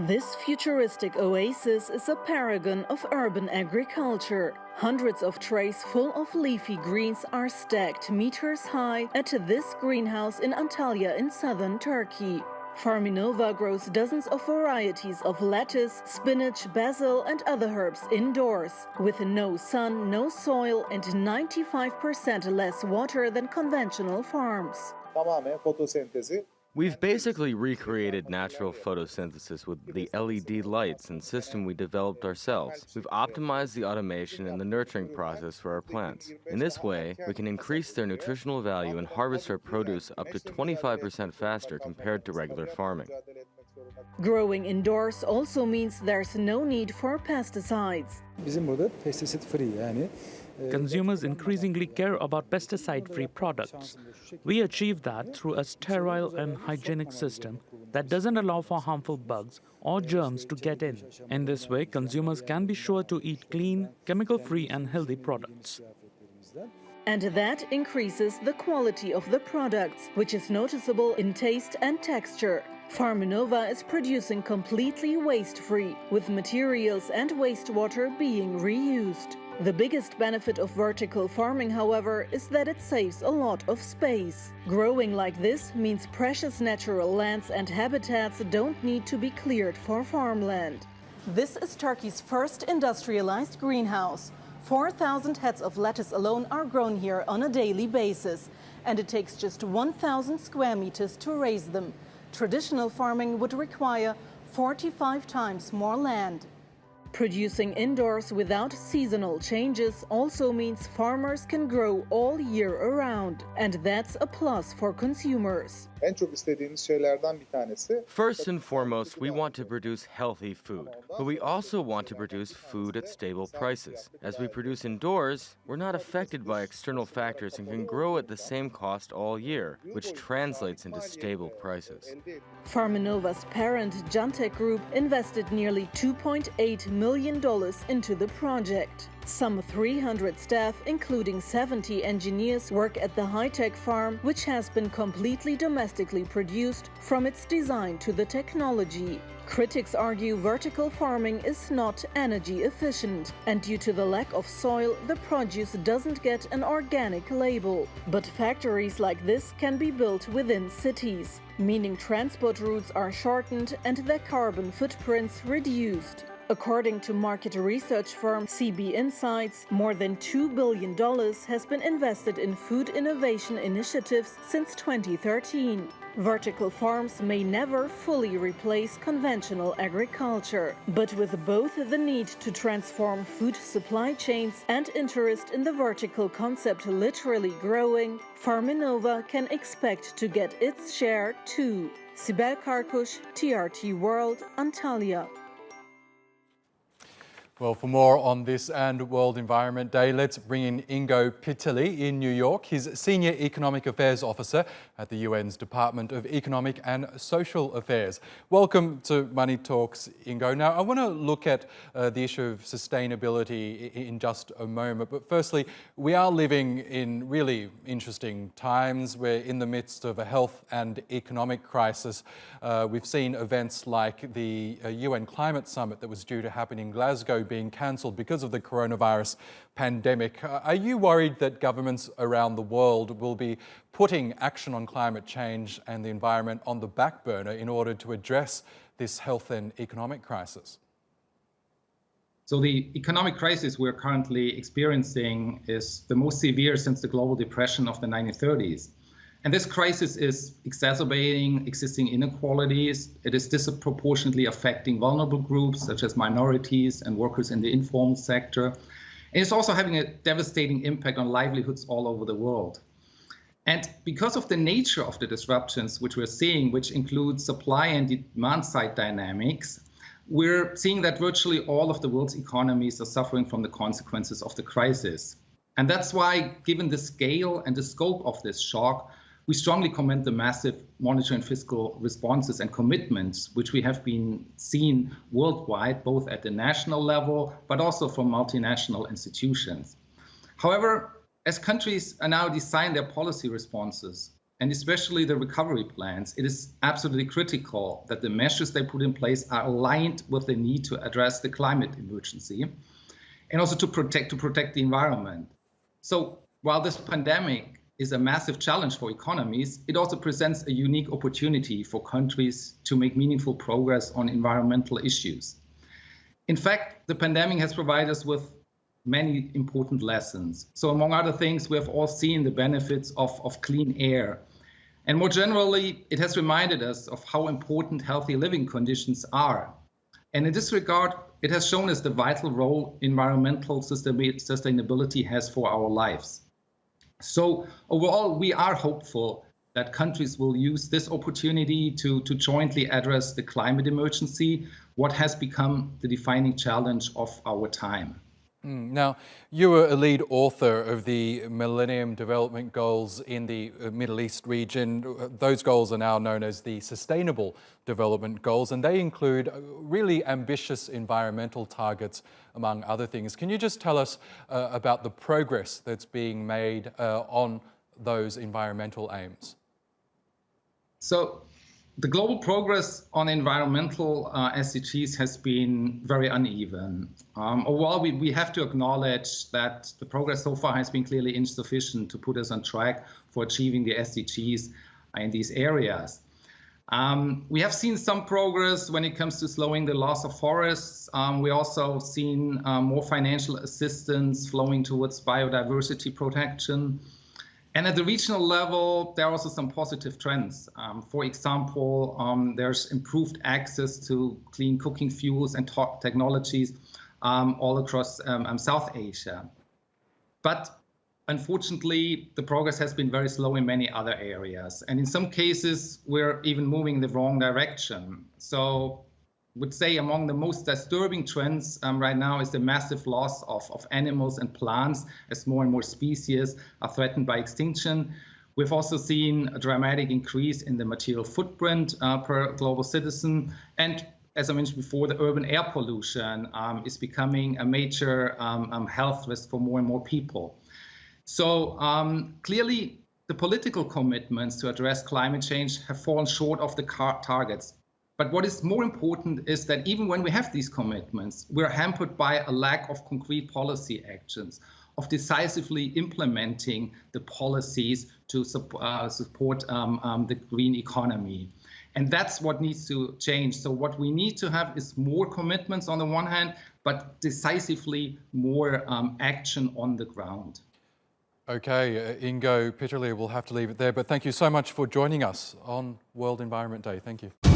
This futuristic oasis is a paragon of urban agriculture. Hundreds of trays full of leafy greens are stacked meters high at this greenhouse in Antalya in southern Turkey. Farminova grows dozens of varieties of lettuce, spinach, basil and other herbs indoors, with no sun, no soil and 95% less water than conventional farms. Tamamen fotosentezi. We've basically recreated natural photosynthesis with the LED lights and system we developed ourselves. We've optimized the automation and the nurturing process for our plants. In this way, we can increase their nutritional value and harvest our produce up to 25% faster compared to regular farming. Growing indoors also means there's no need for pesticides. Bizim burada pestisit free yani. Consumers increasingly care about pesticide-free products. We achieve that through a sterile and hygienic system that doesn't allow for harmful bugs or germs to get in. In this way, consumers can be sure to eat clean, chemical-free and healthy products. And that increases the quality of the products, which is noticeable in taste and texture. Farminova is producing completely waste-free, with materials and wastewater being reused. The biggest benefit of vertical farming, however, is that it saves a lot of space. Growing like this means precious natural lands and habitats don't need to be cleared for farmland. This is Turkey's first industrialized greenhouse. 4,000 heads of lettuce alone are grown here on a daily basis, and it takes just 1,000 square meters to raise them. Traditional farming would require 45 times more land. Producing indoors without seasonal changes also means farmers can grow all year around, and that's a plus for consumers. En çok istediğimiz şeylerden bir tanesi. First and foremost, we want to produce healthy food, but we also want to produce food at stable prices. As we produce indoors, we're not affected by external factors and can grow at the same cost all year, which translates into stable prices. Farminova's parent, Jantek Group, invested nearly $2.8 million into the project. Some 300 staff, including 70 engineers, work at the high-tech farm, which has been completely domestically produced from its design to the technology. Critics argue vertical farming is not energy efficient, and due to the lack of soil, the produce doesn't get an organic label. But factories like this can be built within cities, meaning transport routes are shortened and their carbon footprints reduced. According to market research firm CB Insights, more than $2 billion has been invested in food innovation initiatives since 2013. Vertical farms may never fully replace conventional agriculture, but with both the need to transform food supply chains and interest in the vertical concept literally growing, Farminova can expect to get its share too. Sibel Karkus, TRT World, Antalya. Well, for more on this and World Environment Day, let's bring in Ingo Pitterle in New York. He's Senior Economic Affairs Officer at the UN's Department of Economic and Social Affairs. Welcome to Money Talks, Ingo. Now, I want to look at the issue of sustainability in just a moment. But firstly, we are living in really interesting times. We're in the midst of a health and economic crisis. We've seen events like the UN Climate Summit that was due to happen in Glasgow being cancelled because of the coronavirus pandemic. Are you worried that governments around the world will be putting action on climate change and the environment on the back burner in order to address this health and economic crisis? So the economic crisis we're currently experiencing is the most severe since the global depression of the 1930s. And this crisis is exacerbating existing inequalities. It is disproportionately affecting vulnerable groups such as minorities and workers in the informal sector. And it's also having a devastating impact on livelihoods all over the world. And because of the nature of the disruptions which we're seeing, which include supply and demand side dynamics, we're seeing that virtually all of the world's economies are suffering from the consequences of the crisis. And that's why, given the scale and the scope of this shock, we strongly commend the massive monetary and fiscal responses and commitments which we have been seen worldwide, both at the national level, but also from multinational institutions. However, as countries are now designing their policy responses, and especially the recovery plans, it is absolutely critical that the measures they put in place are aligned with the need to address the climate emergency and also to protect the environment. So while this pandemic is a massive challenge for economies, it also presents a unique opportunity for countries to make meaningful progress on environmental issues. In fact, the pandemic has provided us with many important lessons. So among other things, we have all seen the benefits of clean air. And more generally, it has reminded us of how important healthy living conditions are. And in this regard, it has shown us the vital role environmental sustainability has for our lives. So overall, we are hopeful that countries will use this opportunity to jointly address the climate emergency, what has become the defining challenge of our time. Now, you were a lead author of the Millennium Development Goals in the Middle East region. Those goals are now known as the Sustainable Development Goals, and they include really ambitious environmental targets, among other things. Can you just tell us about the progress that's being made on those environmental aims? So, the global progress on environmental SDGs has been very uneven. Overall, we have to acknowledge that the progress so far has been clearly insufficient to put us on track for achieving the SDGs in these areas. We have seen some progress when it comes to slowing the loss of forests. We also seen more financial assistance flowing towards biodiversity protection. And at the regional level, there are also some positive trends. For example, there's improved access to clean cooking fuels and technologies all across South Asia. But unfortunately, the progress has been very slow in many other areas. And in some cases, we're even moving in the wrong direction. So I would say among the most disturbing trends right now is the massive loss of animals and plants as more and more species are threatened by extinction. We've also seen a dramatic increase in the material footprint per global citizen. And as I mentioned before, the urban air pollution is becoming a major health risk for more and more people. So clearly, the political commitments to address climate change have fallen short of the targets. But what is more important is that even when we have these commitments, we're hampered by a lack of concrete policy actions, of decisively implementing the policies to support the green economy. And that's what needs to change. So what we need to have is more commitments on the one hand, but decisively more action on the ground. Okay, Ingo Pitterle, we'll have to leave it there, but thank you so much for joining us on World Environment Day. Thank you.